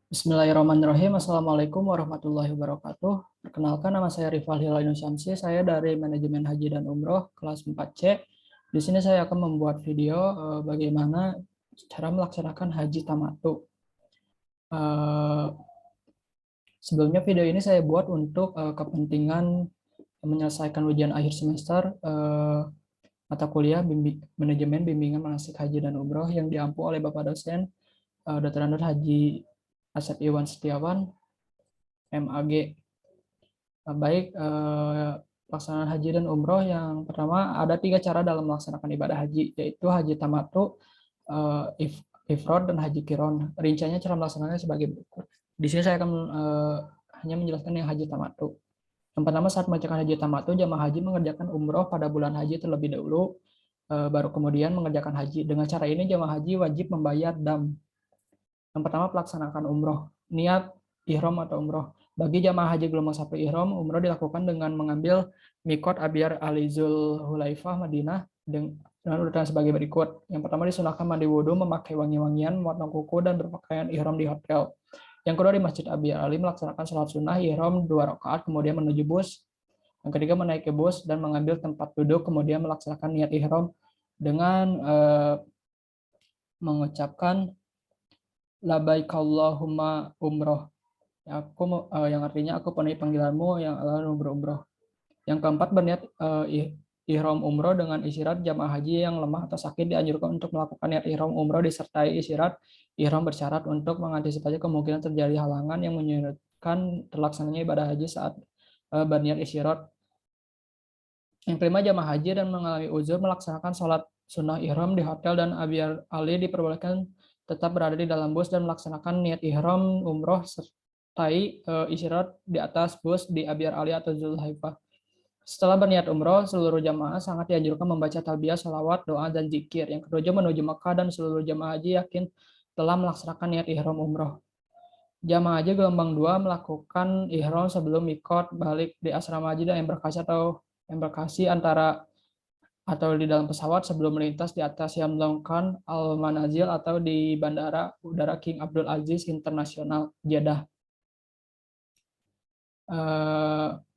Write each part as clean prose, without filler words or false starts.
Bismillahirrahmanirrahim. Assalamualaikum warahmatullahi wabarakatuh. Perkenalkan, nama saya Rifal Hilainu Syamsi. Saya dari Manajemen Haji dan Umroh kelas 4C. Di sini saya akan membuat video bagaimana cara melaksanakan haji tamattu. Eh, Sebelumnya video ini saya buat untuk kepentingan menyelesaikan ujian akhir semester mata kuliah Manajemen Bimbingan Manasik Haji dan Umroh yang diampu oleh Bapak dosen Dr. Andes Haji Asep Iwan Setiawan, MAG. Baik, pelaksanaan haji dan umroh yang pertama ada 3 cara dalam melaksanakan ibadah haji, yaitu haji tamattu, ifrad, dan haji kiron. Rinciannya cara melaksanakannya sebagai berikut. Di sini saya akan hanya menjelaskan yang haji tamattu. Yang pertama, saat mengerjakan haji tamattu, jamaah haji mengerjakan umroh pada bulan haji terlebih dahulu, baru kemudian mengerjakan haji. Dengan cara ini jamaah haji wajib membayar dam. Yang pertama, pelaksanakan umroh. Niat ihram atau umroh. Bagi jamaah haji gelombang 1 ihram, umroh dilakukan dengan mengambil mikot Abyar Alizul Hulaifah Madinah dengan urutan sebagai berikut. Yang pertama, disunahkan mandi wudhu, memakai wangi-wangian, memotong kuku, dan berpakaian ihram di hotel. Yang kedua, di Masjid Abyar Ali melaksanakan sholat sunnah ihram 2 rakaat, kemudian menuju bus. Yang ketiga, menaiki bus dan mengambil tempat duduk, kemudian melaksanakan niat ihram dengan mengucapkan labaik Allahumma umroh. Yang artinya aku penuhi panggilanmu yang Allah berumroh. Yang keempat, berniat ihram umroh dengan isyarat. Jamaah haji yang lemah atau sakit dianjurkan untuk melakukan niat ihram umroh disertai isyarat ihram bersyarat untuk mengantisipasi kemungkinan terjadi halangan yang menyulitkan terlaksananya ibadah haji saat berniat isyarat. Yang kelima, jamaah haji dan mengalami uzur melaksanakan sholat sunnah ihram di hotel dan Abyar Ali diperbolehkan tetap berada di dalam bus dan melaksanakan niat ihram umroh sertai isyarat di atas bus di Abyar Ali atau Zulhaifah. Setelah berniat umroh, seluruh jamaah sangat dianjurkan membaca talbiyah, salawat, doa, dan zikir. Yang ketujuh, menuju Mekah dan seluruh jamaah haji yakin telah melaksanakan niat ihram umroh. Jamaah haji gelombang 2 melakukan ihram sebelum mikot balik di asrama haji dan embarkasi antara atau di dalam pesawat sebelum melintas di atas Yamlam Khan Al-Manazil atau di Bandara Udara King Abdul Aziz Internasional, Jeddah.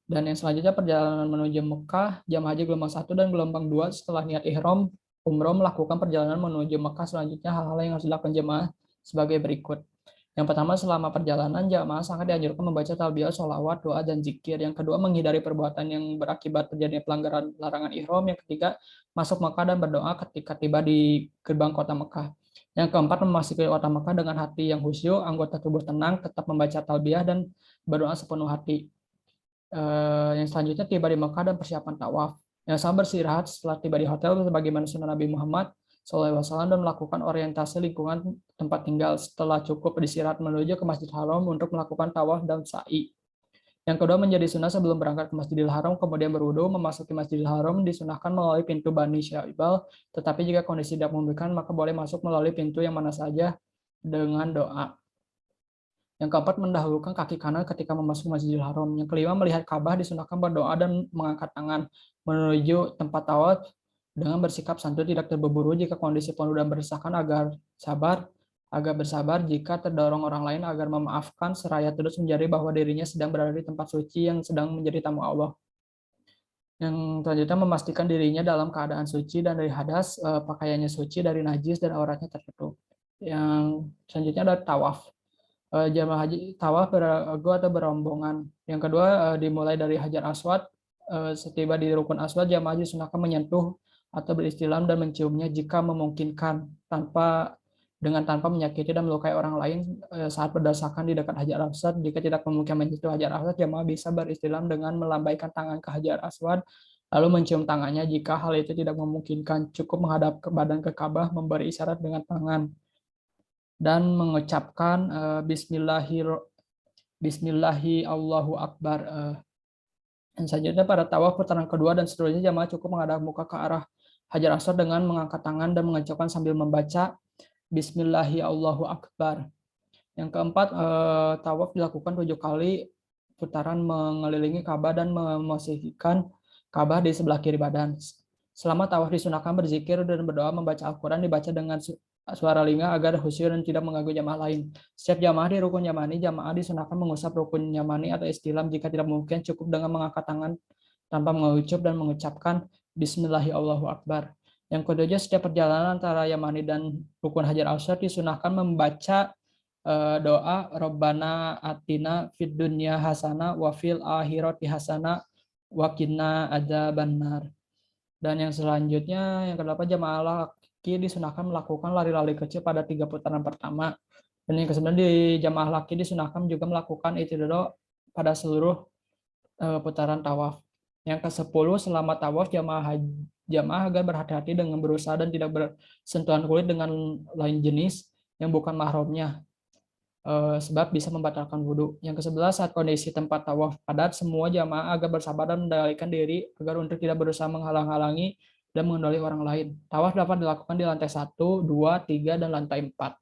Dan yang selanjutnya, perjalanan menuju Mekah, jamaah haji gelombang 1 dan gelombang 2 setelah niat ihram umroh melakukan perjalanan menuju Mekah. Selanjutnya hal-hal yang harus dilakukan jamaah sebagai berikut. Yang pertama, selama perjalanan jamaah sangat dianjurkan membaca talbiyah, sholawat, doa, dan zikir. Yang kedua, menghindari perbuatan yang berakibat terjadinya pelanggaran larangan ihram. Yang ketiga, masuk Mekah dan berdoa ketika tiba di gerbang kota Mekah. Yang keempat, memasuki kota Mekah dengan hati yang khusyuk, anggota tubuh tenang, tetap membaca talbiyah dan berdoa sepenuh hati. Yang selanjutnya, tiba di Mekah dan persiapan tawaf. Yang sama, beristirahat setelah tiba di hotel sebagaimana sunnah Nabi Muhammad SAW dan melakukan orientasi lingkungan tempat tinggal. Setelah cukup beristirahat, menuju ke Masjidil Haram untuk melakukan tawaf dan sa'i. Yang kedua, menjadi sunnah sebelum berangkat ke Masjidil Haram, kemudian berwudu. Memasuki Masjidil Haram disunahkan melalui pintu Bani Syaibal, tetapi jika kondisi tidak memungkinkan, maka boleh masuk melalui pintu yang mana saja dengan doa. Yang keempat, mendahulukan kaki kanan ketika memasuki Masjidil Haram. Yang kelima, melihat Ka'bah disunahkan berdoa dan mengangkat tangan menuju tempat tawaf dengan bersikap santuy, tidak terburu-buru. Jika kondisi penuh dan berdesakan, agak bersabar. Jika terdorong orang lain, agar memaafkan, seraya terus menjadi bahwa dirinya sedang berada di tempat suci yang sedang menjadi tamu Allah. Yang selanjutnya, memastikan dirinya dalam keadaan suci dan dari hadas, pakaiannya suci dari najis dan auratnya tertutup. Yang selanjutnya adalah tawaf. Jamaah haji tawaf berego atau berombongan. Yang kedua, dimulai dari Hajar Aswad. Setiba di Rukun Aswad, jamaah haji disunahkan menyentuh atau beristilam dan menciumnya jika memungkinkan, tanpa menyakiti dan melukai orang lain saat berdasarkan di dekat Hajar Aswad. Jika tidak memungkinkan menyentuh Hajar Aswad, jamaah bisa beristilam dengan melambaikan tangan ke Hajar Aswad lalu mencium tangannya. Jika hal itu tidak memungkinkan, cukup menghadap ke badan ke Ka'bah, memberi isyarat dengan tangan dan mengucapkan Bismillahi Allahu Akbar. Dan selanjutnya, pada tawaf putaran kedua dan seterusnya, jamaah cukup menghadap muka ke arah Hajar Aswad dengan mengangkat tangan dan mengucapkan sambil membaca Bismillahi Allahu Akbar. Yang keempat, tawaf dilakukan 7 kali putaran mengelilingi Ka'bah dan memosisikan Ka'bah di sebelah kiri badan. Selama tawaf disunahkan berzikir dan berdoa, membaca Al-Quran dibaca dengan suara telinga agar khusyuk dan tidak mengganggu jamaah lain. Setiap jamaah di rukun yamani, jamaah disunahkan mengusap rukun yamani atau istilam. Jika tidak mungkin, cukup dengan mengangkat tangan tanpa mengucup dan mengucapkan Bismillahi Allahu Akbar. Yang ketujuh, setiap perjalanan antara yamani dan rukun Hajar Aswad disunahkan membaca doa Rabbana atina fid dunya hasanah wa fil akhirati hasanah wa qina adzabannar. Dan yang selanjutnya, yang kedelapan, jamaah laki disunahkan melakukan lari-lari kecil pada 3 putaran pertama. Dan yang kesembilan, di jamaah laki disunahkan juga melakukan i'tidal pada seluruh putaran tawaf. Yang ke-10, selama tawaf jamaah agar berhati-hati dengan berusaha dan tidak bersentuhan kulit dengan lain jenis yang bukan mahramnya, sebab bisa membatalkan wudhu. Yang ke-11, saat kondisi tempat tawaf padat, semua jamaah agar bersabar dan mengendalikan diri agar untuk tidak berusaha menghalang-halangi dan mengendali orang lain. Tawaf dapat dilakukan di lantai 1, 2, 3, dan lantai 4.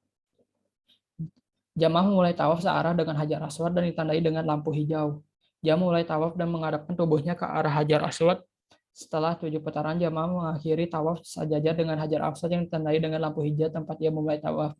Jamaah memulai tawaf searah dengan Hajar Aswad dan ditandai dengan lampu hijau. Jamaah mulai tawaf dan menghadapkan tubuhnya ke arah Hajar Aswad. Setelah 7 putaran, jamaah mengakhiri tawaf sejajar dengan Hajar Aswad yang ditandai dengan lampu hijau tempat ia memulai tawaf.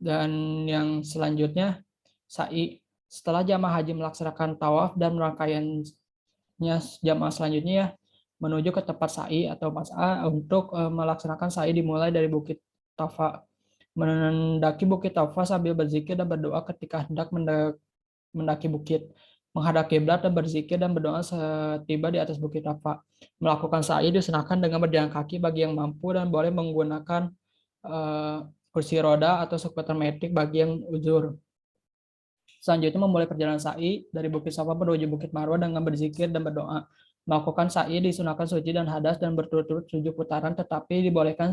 Dan yang selanjutnya, sa'i. Setelah jamaah haji melaksanakan tawaf dan rangkaiannya, jamaah selanjutnya menuju ke tempat sa'i atau mas'a. Untuk melaksanakan sa'i dimulai dari Bukit Tafa. Mendaki Bukit Tafa sambil berzikir dan berdoa ketika hendak mendaki bukit. Menghadap kiblat dan berzikir dan berdoa setiba di atas Bukit Tafa. Melakukan sa'i disunahkan dengan berjalan kaki bagi yang mampu dan boleh menggunakan kursi roda atau skuter metik bagi yang uzur. Selanjutnya memulai perjalanan sa'i dari Bukit Safa menuju Bukit Marwah dengan berzikir dan berdoa. Melakukan sa'i disunahkan suci dan hadas dan berturut-turut 7 putaran, tetapi dibolehkan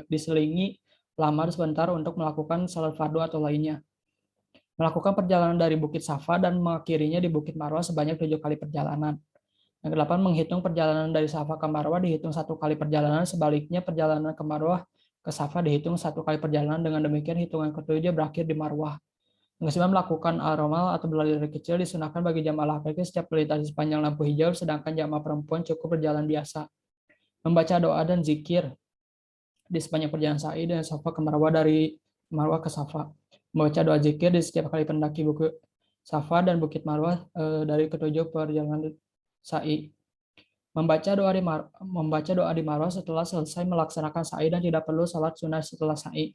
diselingi lama sebentar untuk melakukan salat fardu atau lainnya. Melakukan perjalanan dari Bukit Safa dan mengakhirinya di Bukit Marwah sebanyak 7 kali perjalanan. Yang ke-8, menghitung perjalanan dari Safa ke Marwah dihitung 1 kali perjalanan, sebaliknya perjalanan ke Marwah ke Safa dihitung 1 kali perjalanan. Dengan demikian hitungan ke-7 berakhir di Marwah. Yang ke-9, melakukan aromal atau berlari kecil disunahkan bagi jamaah laki-laki setiap melintasi sepanjang lampu hijau, sedangkan jamaah perempuan cukup berjalan biasa. Membaca doa dan zikir di sepanjang perjalanan sa'i dan Safa ke Marwah dari Marwah ke Safa. Membaca doa zikir di setiap kali pendaki Bukit Safa dan Bukit Marwah dari ketujuh perjalanan sa'i. Membaca doa di Marwah setelah selesai melaksanakan sa'i dan tidak perlu salat sunnah setelah sa'i.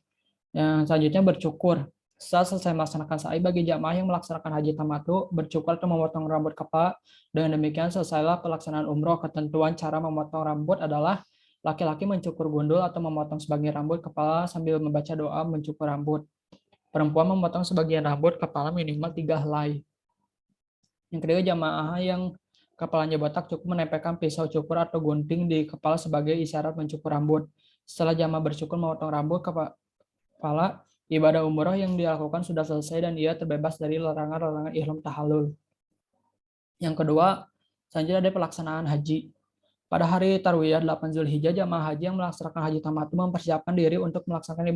Yang selanjutnya bercukur. Setelah selesai melaksanakan sa'i, bagi jamaah yang melaksanakan haji tamattu, bercukur atau memotong rambut kepala. Dengan demikian selesailah pelaksanaan umroh. Ketentuan cara memotong rambut adalah laki-laki mencukur gundul atau memotong sebagian rambut kepala sambil membaca doa mencukur rambut. Perempuan memotong sebagian rambut kepala minimal 3 helai. Yang kedua, jamaah yang kepalanya botak cukup menempelkan pisau cukur atau gunting di kepala sebagai isyarat mencukur rambut. Setelah jamaah bercukur memotong rambut kepala, ibadah umroh yang dilakukan sudah selesai dan ia terbebas dari larangan-larangan ihram tahallul. Yang kedua, selanjutnya ada pelaksanaan haji. Pada hari Tarwiyah 8 Zulhijjah, jamaah haji yang melaksanakan haji tamattu mempersiapkan diri untuk melaksanakan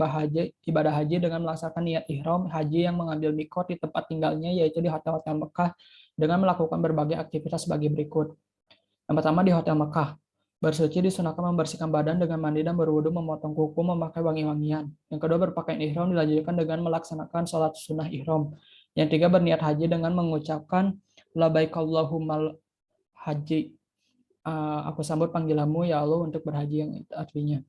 ibadah haji dengan melaksanakan niat ihram haji yang mengambil mikot di tempat tinggalnya, yaitu di hotel-hotel Mekah, dengan melakukan berbagai aktivitas sebagai berikut. Yang pertama, di hotel Mekah. Bersuci disunahkan membersihkan badan dengan mandi dan berwudu, memotong kuku, memakai wangi-wangian. Yang kedua, berpakaian ihram dilanjutkan dengan melaksanakan sholat sunnah ihram. Yang tiga, berniat haji dengan mengucapkan labbaik Allahumma haji. Aku sambut panggilanmu ya Allah untuk berhaji, yang itu artinya.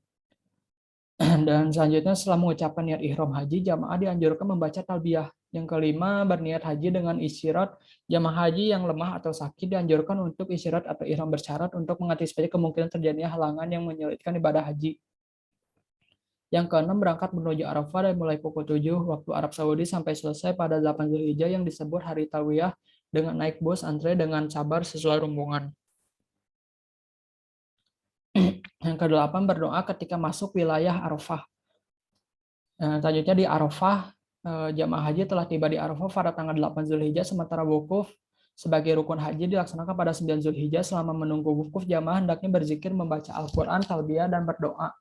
Dan selanjutnya setelah mengucapkan niat ihram haji, jamaah dianjurkan membaca talbiyah. Yang kelima, berniat haji dengan isyarat. Jamaah haji yang lemah atau sakit dianjurkan untuk isyarat atau ihram bersyarat untuk mengantisipasi kemungkinan terjadinya halangan yang menyulitkan ibadah haji. Yang keenam, berangkat menuju Arafah dari mulai pukul 7 waktu Arab Saudi sampai selesai pada 8 Zulhijjah yang disebut hari Tarwiyah dengan naik bus antre dengan sabar sesuai rombongan. Yang kedelapan, berdoa ketika masuk wilayah Arafah. Selanjutnya di Arafah, jamaah haji telah tiba di Arafah pada tanggal 8 Zulhijjah, sementara wukuf sebagai rukun haji dilaksanakan pada 9 Zulhijjah. Selama menunggu wukuf, jamaah hendaknya berzikir, membaca Al-Quran, talbiyah, dan berdoa.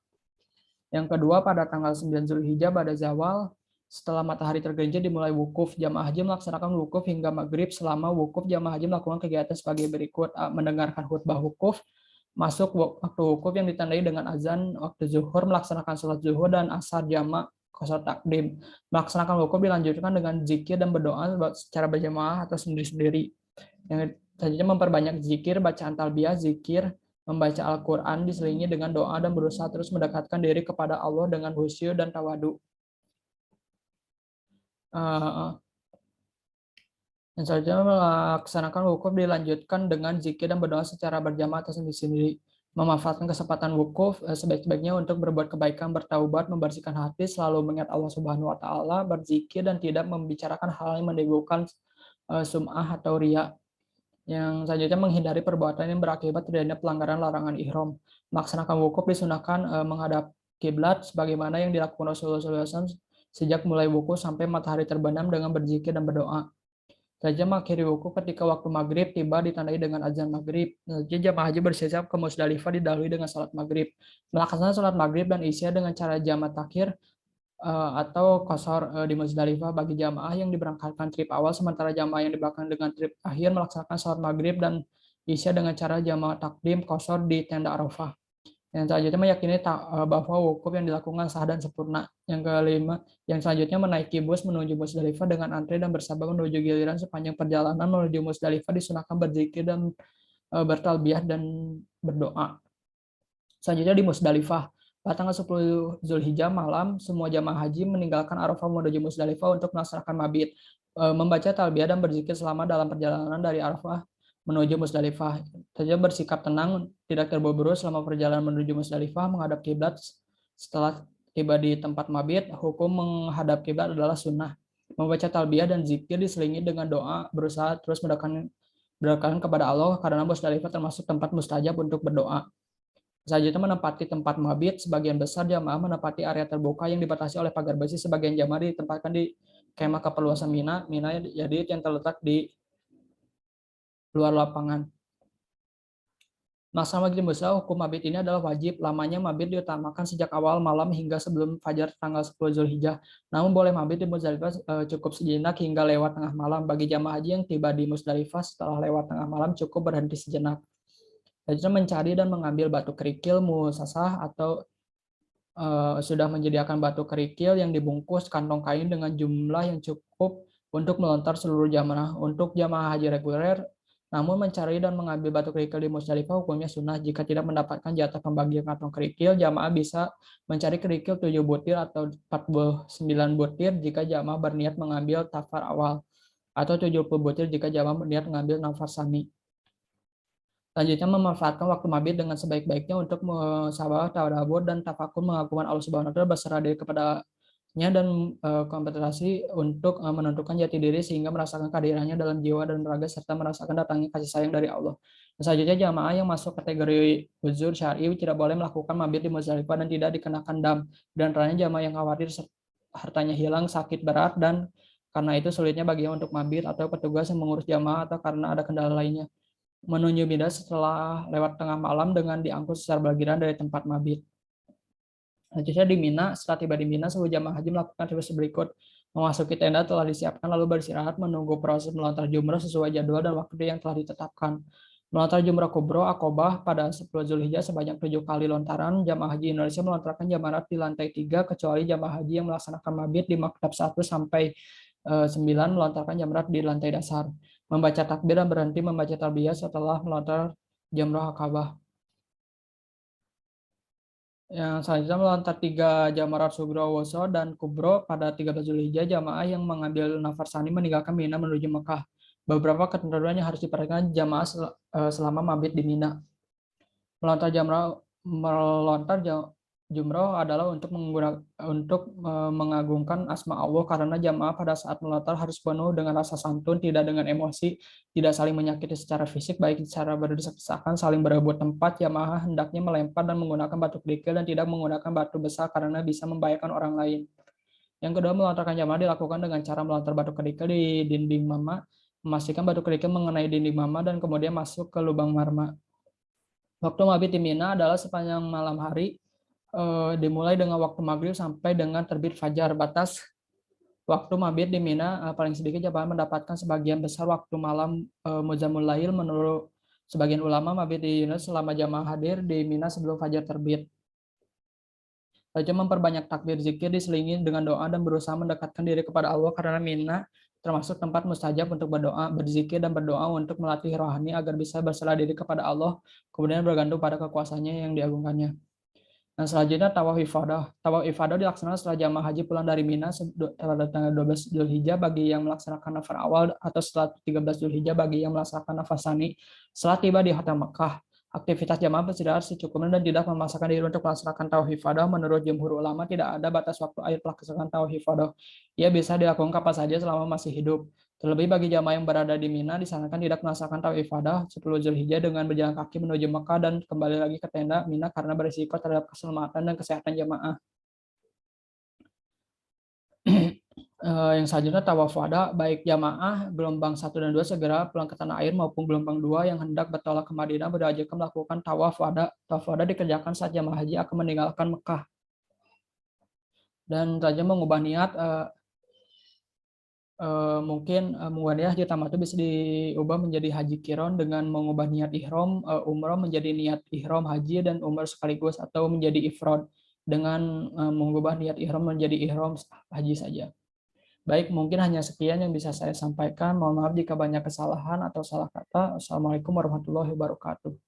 Yang kedua, pada tanggal 9 Zulhijjah pada zawal, setelah matahari tergelincir dimulai wukuf. Jamaah haji melaksanakan wukuf hingga maghrib. Selama wukuf, jamaah haji melakukan kegiatan sebagai berikut: mendengarkan khutbah wukuf, Masuk waktu wukuf yang ditandai dengan azan waktu zuhur, melaksanakan sholat zuhur dan asar jamak qasar takdim. Melaksanakan wukuf dilanjutkan dengan zikir dan berdoa secara berjamaah atau sendiri-sendiri. Yang selanjutnya memperbanyak zikir, bacaan talbiyah, zikir, membaca Al-Quran diselingi dengan doa dan berusaha terus mendekatkan diri kepada Allah dengan khusyuk dan tawadu. Dan selanjutnya melaksanakan wukuf dilanjutkan dengan zikir dan berdoa secara berjamaah atau sendiri-sendiri. Memanfaatkan kesempatan wukuf sebaik-baiknya untuk berbuat kebaikan, bertaubat, membersihkan hati, selalu mengingat Allah Subhanahu wa taala, berzikir dan tidak membicarakan hal yang menimbulkan sum'ah atau riya. Yang selanjutnya menghindari perbuatan yang berakibat terjadinya pelanggaran larangan ihram. Melaksanakan wukuf disunahkan menghadap kiblat sebagaimana yang dilakukan Rasulullah SAW sejak mulai wukuf sampai matahari terbenam dengan berzikir dan berdoa. Saja mengakhiri wukuf ketika waktu maghrib tiba ditandai dengan azan maghrib. Jadi jamaah haji bersiap ke Musdalifah didahului dengan salat maghrib. Melaksanakan salat maghrib dan isya dengan cara jamak takhir atau qasar di Musdalifah bagi jamaah yang diberangkatkan trip awal, sementara jamaah yang di belakang dengan trip akhir melaksanakan salat maghrib dan isya dengan cara jamak takdim qasar di tenda Arafah. Yang selanjutnya meyakini bahwa wukuf yang dilakukan sah dan sempurna. Yang kelima, yang selanjutnya menaiki bus menuju Musdalifah dengan antre dan bersabar menuju giliran. Sepanjang perjalanan menuju Musdalifah disunahkan berzikir dan bertalbiyah dan berdoa. Selanjutnya di Musdalifah, pada tanggal 10 Zulhijjah malam, semua jamaah haji meninggalkan Arafah menuju Musdalifah untuk melaksanakan mabit, membaca talbiyah dan berzikir selama dalam perjalanan dari Arafah menuju Musdalifah. Saja bersikap tenang, tidak terburu-buru selama perjalanan menuju Musdalifah menghadap kiblat. Setelah tiba di tempat mabit, hukum menghadap kiblat adalah sunnah. Membaca talbiyah dan zikir diselingi dengan doa, berusaha terus mendekatkan kepada Allah karena Musdalifah termasuk tempat mustajab untuk berdoa. Selanjutnya menempati tempat mabit, sebagian besar jamaah menempati area terbuka yang dibatasi oleh pagar besi. Sebagian jamaah ditempatkan di kemah keperluasan Mina jadi yang terletak di luar lapangan. Masa maghrib besar, hukum mabit ini adalah wajib. Lamanya mabit diutamakan sejak awal malam hingga sebelum fajar tanggal 10 Zulhijjah. Namun boleh mabit di Musdalifah cukup sejenak hingga lewat tengah malam. Bagi jamaah haji yang tiba di Musdalifah setelah lewat tengah malam cukup berhenti sejenak. Selanjutnya mencari dan mengambil batu kerikil musasah atau sudah menyediakan batu kerikil yang dibungkus kantong kain dengan jumlah yang cukup untuk melontar seluruh jamaah. Untuk jamaah haji reguler, namun mencari dan mengambil batu kerikil di Musdalifah hukumnya sunnah. Jika tidak mendapatkan jatah pembagian kantong kerikil, jamaah bisa mencari kerikil 7 butir atau 49 butir jika jamaah berniat mengambil tafar awal, atau 70 butir jika jamaah berniat mengambil nafar sani. Selanjutnya memanfaatkan waktu mabit dengan sebaik-baiknya untuk musyawarah, tadabbur, dan tafakur mengagungkan Allah Subhanahu wa taala, berserah diri kepadanya dan konsentrasi untuk menentukan jati diri sehingga merasakan kehadirannya dalam jiwa dan raga serta merasakan datangnya kasih sayang dari Allah. Selanjutnya jamaah yang masuk kategori uzur syar'i tidak boleh melakukan mabit di Musdalifah dan tidak dikenakan dam. Dan antaranya jamaah yang khawatir hartanya hilang, sakit berat, dan karena itu sulitnya baginya untuk mabit, atau petugas yang mengurus jamaah, atau karena ada kendala lainnya. Menuju Mina setelah lewat tengah malam dengan diangkut secara bergiliran dari tempat mabit. Selanjutnya di Mina, setelah tiba di Mina, seluruh jamaah haji melakukan aktivitas berikut. Memasuki tenda telah disiapkan, lalu beristirahat menunggu proses melontar jumrah sesuai jadwal dan waktu yang telah ditetapkan. Melontar jumrah kubro Aqobah pada 10 Zulhijjah sebanyak 7 kali lontaran. Jamaah haji Indonesia melontarkan jamarat di lantai 3, kecuali jamaah haji yang melaksanakan mabit di maktab 1 sampai 9 melontarkan jamarat di lantai dasar. Membaca takbir dan berhenti membaca talbiyah setelah melontar jamrah Aqabah. Yang selanjutnya melontar 3 jamarat sugro woso dan kubro pada 13 Zulhijjah. Jamaah yang mengambil nafar sani meninggalkan Mina menuju Mekah. Beberapa ketentuan yang harus diperhatikan jamaah selama mabit di Mina. Melontar jumroh adalah untuk mengagungkan asma Allah, karena jamaah pada saat melontar harus penuh dengan rasa santun, tidak dengan emosi, tidak saling menyakiti secara fisik, baik secara berdesak-desakan, saling berebut tempat. Jamaah hendaknya melempar dan menggunakan batu kerikil dan tidak menggunakan batu besar karena bisa membahayakan orang lain. Yang kedua, melontarkan jamaah dilakukan dengan cara melontar batu kerikil di dinding mama, memastikan batu kerikil mengenai dinding mama dan kemudian masuk ke lubang marma. Waktu mabit di Mina adalah sepanjang malam hari, dimulai dengan waktu maghrib sampai dengan terbit fajar. Batas waktu mabit di Mina paling sedikit jamaah mendapatkan sebagian besar waktu malam Muzammul Lail menurut Sebagian ulama mabit di Yunus selama jamaah hadir di Mina sebelum fajar terbit. Raja memperbanyak takbir zikir diselingi dengan doa dan berusaha mendekatkan diri kepada Allah karena Mina termasuk tempat mustajab untuk berdoa, berzikir, dan berdoa untuk melatih rohani agar bisa berserah diri kepada Allah, kemudian bergantung pada kekuasaannya yang diagungkannya. Nah, selanjutnya tawaf ifadah. Tawaf ifadah dilaksanakan setelah jamaah haji pulang dari Mina pada tanggal 12 Zulhijjah bagi yang melaksanakan nafar awal atau setelah 13 Zulhijjah bagi yang melaksanakan nafar sani. Setelah tiba di Hotel Mekah, aktivitas jamaah beristirahat secukupnya dan tidak memaksakan diri untuk melaksanakan tawaf ifadah. Menurut jumhur ulama tidak ada batas waktu akhir pelaksanaan tawaf ifadah. Ia bisa dilakukan kapan saja selama masih hidup. Terlebih bagi jamaah yang berada di Mina, disarankan tidak melaksanakan tawaf ifadah 10 Zulhijjah dengan berjalan kaki menuju Mekah dan kembali lagi ke tenda Mina karena berisiko terhadap keselamatan dan kesehatan jamaah. Yang selanjutnya tawaf wada, baik jamaah gelombang 1 dan 2 segera pulang ke tanah air maupun gelombang 2 yang hendak bertolak ke Madinah diwajibkan melakukan tawaf wada. Tawaf wada dikerjakan saat jamaah haji akan meninggalkan Mekah. Dan saja mengubah niat mungkin mengubah niat di tamat itu bisa diubah menjadi haji kiron dengan mengubah niat ihram umroh menjadi niat ihram haji dan umroh sekaligus, atau menjadi ifrad dengan mengubah niat ihram menjadi ihram haji saja. Baik, mungkin hanya sekian yang bisa saya sampaikan. Mohon maaf jika banyak kesalahan atau salah kata. Assalamualaikum warahmatullahi wabarakatuh.